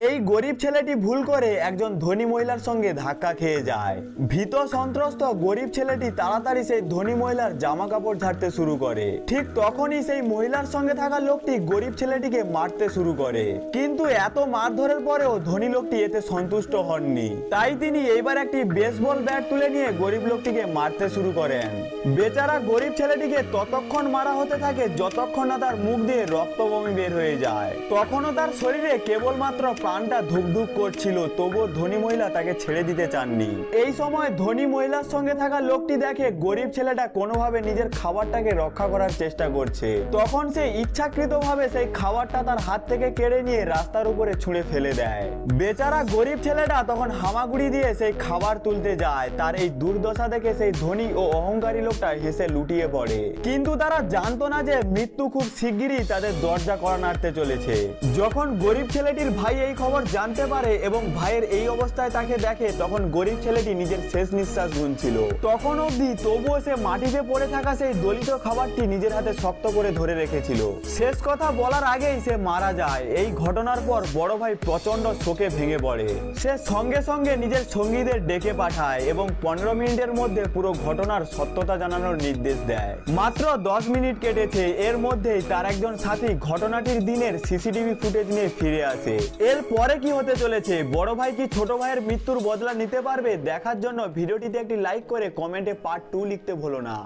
এই গরিব ছেলেটি ভুল করে একজন ধনী মহিলার সঙ্গে ধাক্কা খেয়ে যায়। ভীত সন্ত্রস্ত গরিব ছেলেটি তাড়াতাড়ি সেই ধনী মহিলার জামা কাপড় ঝাড়তে শুরু করে। ঠিক তখনই সেই মহিলার সঙ্গে থাকা লোকটি গরিব ছেলেটিকে মারতে শুরু করে, কিন্তু এত মারধরের পরেও ধনী লোকটি এতে সন্তুষ্ট হননি। তাই তিনি এইবার একটি বেসবল ব্যাট তুলে নিয়ে গরিব লোকটিকে মারতে শুরু করেন। বেচারা গরিব ছেলেটিকে ততক্ষণ মারা হতে থাকে যতক্ষণ না তার মুখ দিয়ে রক্ত বমি বের হয়ে যায়। তখনও তার শরীরে কেবলমাত্র প্রাণটা ধুকধুক করছিল, তবুও ধনী মহিলা তাকে ছেড়ে দিতে চাননি। এই সময় ধনী মহিলার সঙ্গে থাকা লোকটি দেখে গরিব ছেলেটা কোনোভাবে নিজের খাবারটাকে রক্ষা করার চেষ্টা করছে। তখন সে ইচ্ছাকৃতভাবে সেই খাবারটা তার হাত থেকে কেড়ে নিয়ে রাস্তার উপরে ছুঁড়ে ফেলে দেয়। বেচারা গরিব ছেলেটা তখন হামাগুড়ি দিয়ে সেই খাবার তুলতে যায়। তার এই দুর্দশা দেখে সেই ধনী ও অহংকারী লোকটা হেসে লুটিয়ে পড়ে, কিন্তু তারা জানতো না যে মৃত্যু খুব শিগগিরই তাদের দরজা কড়া নাড়তে চলেছে। যখন গরিব ছেলেটির ভাই এই খবর জানতে পারে এবং ভাইয়ের এই অবস্থায় তাকে দেখে, তখন গরিব ছেলেটি নিজের শেষ নিঃশ্বাস গুনছিল। তখন অবধি তবুও সে মাটিতে পড়ে থাকা সেই দলিত খাবারটি নিজের হাতে শক্ত করে ধরে রেখেছিল। শেষ কথা বলার আগেই সে মারা যায়। এই ঘটনার পর বড় ভাই প্রচন্ড শোকে ভেঙে পড়ে। সে সঙ্গে সঙ্গে নিজের সঙ্গীদের ডেকে পাঠায় এবং 15 মিনিটের মধ্যে পুরো ঘটনার সত্যতা জানানোর নির্দেশ দেয়। মাত্র 10 মিনিট কেটেছে, এর মধ্যেই তার একজন সাথী ঘটনাটির দিনের সিসিটিভি ফুটেজ নিয়ে ফিরে আসে। এর পরে কি হতে চলেছে, বড় ভাই কি ছোট ভাইয়ের মৃত্যুর বদলা নিতে পারবে, দেখার জন্য ভিডিওটিতে একটি লাইক করে কমেন্টে পার্ট 2 লিখতে ভুলো না।